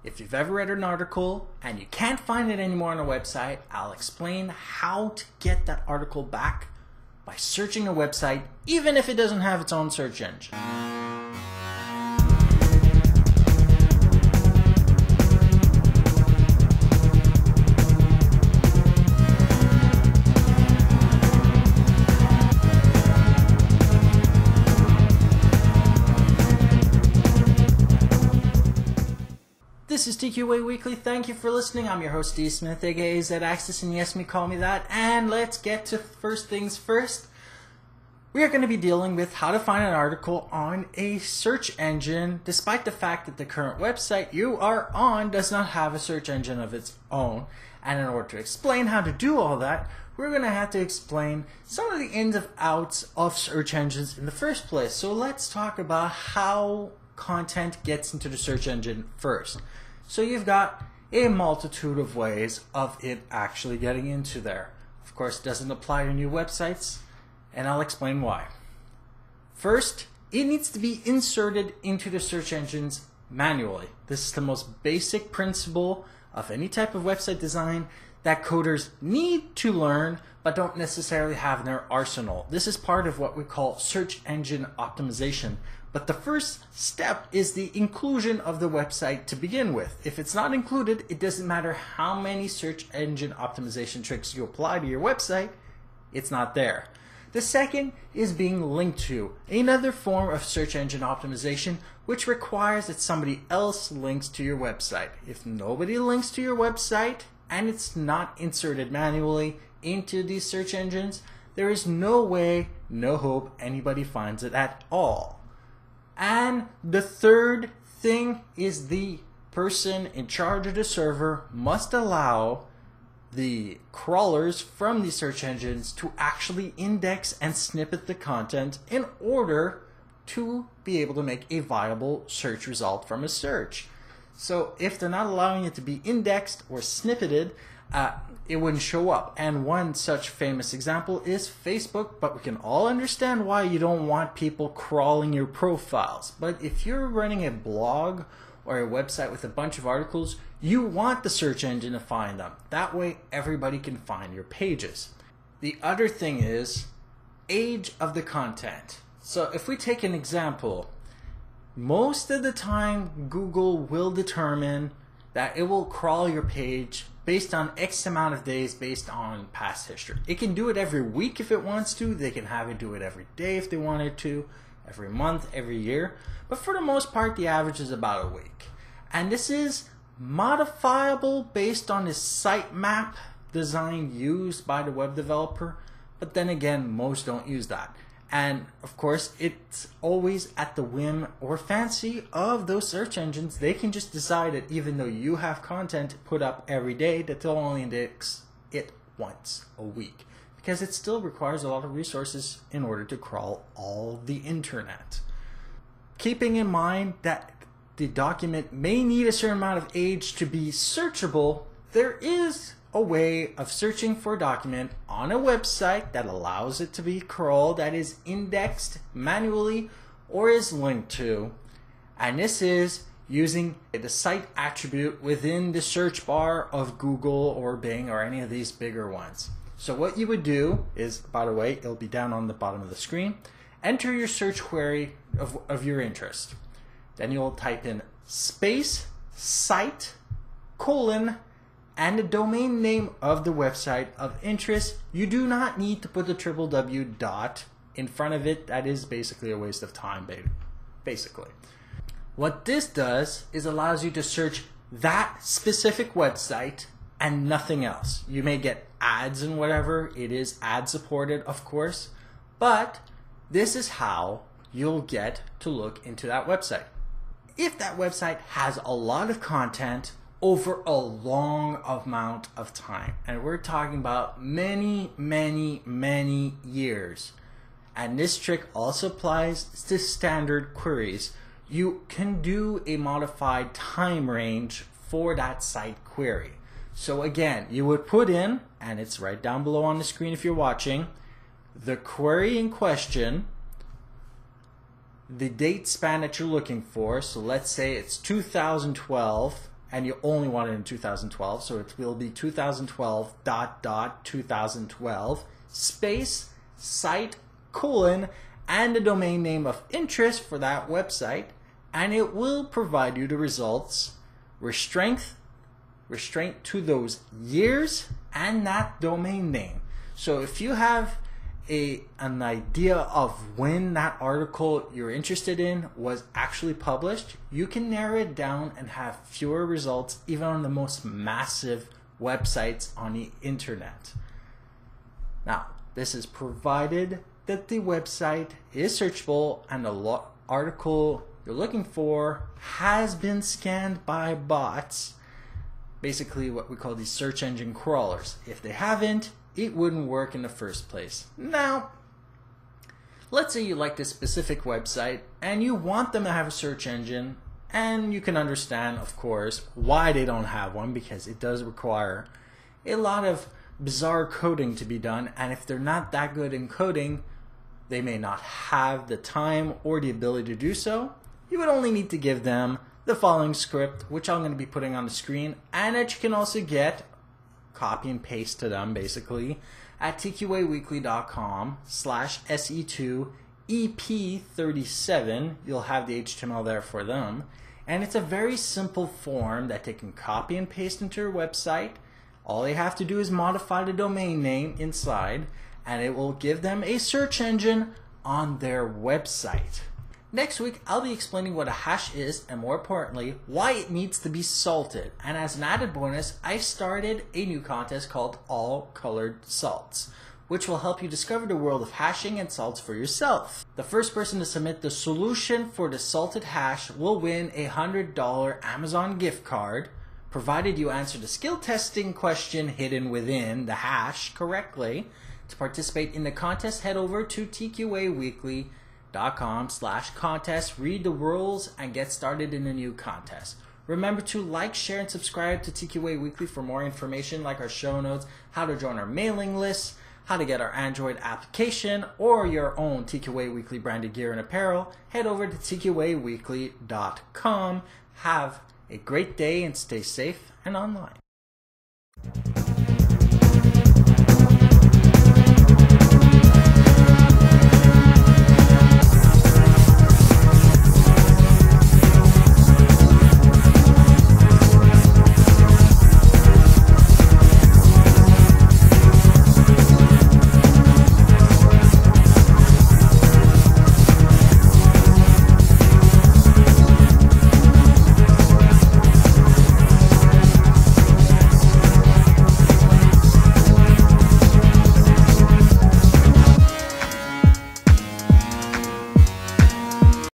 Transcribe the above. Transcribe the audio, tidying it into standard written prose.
If you've ever read an article and you can't find it anymore on a website, I'll explain how to get that article back by searching a website, even if it doesn't have its own search engine. This is TQA Weekly. Thank you for listening. I'm your host, Steve Smith, aka Z-Axis, and yes, me call me that. And let's get to first things first. We are going to be dealing with how to find an article on a search engine, despite the fact that the current website you are on does not have a search engine of its own. And in order to explain how to do all that, we're going to have to explain some of the ins and outs of search engines in the first place. So let's talk about how content gets into the search engine first. So you've got a multitude of ways of it actually getting into there. Of course, it doesn't apply to new websites, and I'll explain why. First, it needs to be inserted into the search engines manually. This is the most basic principle of any type of website design that coders need to learn but don't necessarily have in their arsenal. This is part of what we call search engine optimization. But the first step is the inclusion of the website to begin with. If it's not included, it doesn't matter how many search engine optimization tricks you apply to your website, it's not there. The second is being linked to, another form of search engine optimization, which requires that somebody else links to your website. If nobody links to your website and it's not inserted manually into these search engines, there is no way, no hope anybody finds it at all. And the third thing is the person in charge of the server must allow the crawlers from the search engines to actually index and snippet the content in order to be able to make a viable search result from a search. So if they're not allowing it to be indexed or snippeted, it wouldn't show up. And one such famous example is Facebook, but we can all understand why you don't want people crawling your profiles. But if you're running a blog or a website with a bunch of articles, you want the search engine to find them. That way everybody can find your pages. The other thing is age of the content. So if we take an example, most of the time Google will determine that it will crawl your page based on X amount of days based on past history. It can do it every week if it wants to. They can have it do it every day if they wanted to, every month, every year. But for the most part, the average is about a week. And this is modifiable based on the sitemap design used by the web developer. But then again, most don't use that. And of course, it's always at the whim or fancy of those search engines. They can just decide that even though you have content put up every day, that they'll only index it once a week. Because it still requires a lot of resources in order to crawl all the internet. Keeping in mind that the document may need a certain amount of age to be searchable, there is a way of searching for a document on a website that allows it to be crawled, that is indexed manually or is linked to. And this is using the site attribute within the search bar of Google or Bing or any of these bigger ones. So what you would do is, by the way, it'll be down on the bottom of the screen, enter your search query of your interest. Then you'll type in space, site, colon, and the domain name of the website of interest. You do not need to put the www dot in front of it. That is basically a waste of time, basically. What this does is allows you to search that specific website and nothing else. You may get ads and whatever. It is ad supported, of course, but this is how you'll get to look into that website. If that website has a lot of content over a long amount of time, and we're talking about many years, and this trick also applies to standard queries, you can do a modified time range for that site query. So again, you would put in, and it's right down below on the screen if you're watching, the query in question, the date span that you're looking for. So let's say it's 2012 and you only want it in 2012, so it will be 2012 ... space site : and the domain name of interest for that website, and it will provide you the results, restraint to those years and that domain name. So if you have an idea of when that article you're interested in was actually published, you can narrow it down and have fewer results even on the most massive websites on the internet. Now, this is provided that the website is searchable and the article you're looking for has been scanned by bots, basically what we call these search engine crawlers. If they haven't, it wouldn't work in the first place. Now, let's say you like this specific website and you want them to have a search engine, and you can understand, of course, why they don't have one, because it does require a lot of bizarre coding to be done, and if they're not that good in coding, they may not have the time or the ability to do so. You would only need to give them the following script, which I'm going to be putting on the screen, and that you can also get, copy and paste to them basically, at tqaweekly.com/se2ep37. You'll have the HTML there for them, and it's a very simple form that they can copy and paste into your website. All they have to do is modify the domain name inside, and it will give them a search engine on their website. Next week, I'll be explaining what a hash is, and more importantly, why it needs to be salted. And as an added bonus, I've started a new contest called All Colored Salts, which will help you discover the world of hashing and salts for yourself. The first person to submit the solution for the salted hash will win a $100 Amazon gift card, provided you answer the skill testing question hidden within the hash correctly. To participate in the contest, head over to tqaweekly.com/contest, read the rules, and get started in a new contest. Remember to like, share, and subscribe to TQA Weekly for more information like our show notes, how to join our mailing list, how to get our Android application, or your own TQA Weekly branded gear and apparel. Head over to tqaweekly.com. Have a great day and stay safe and online.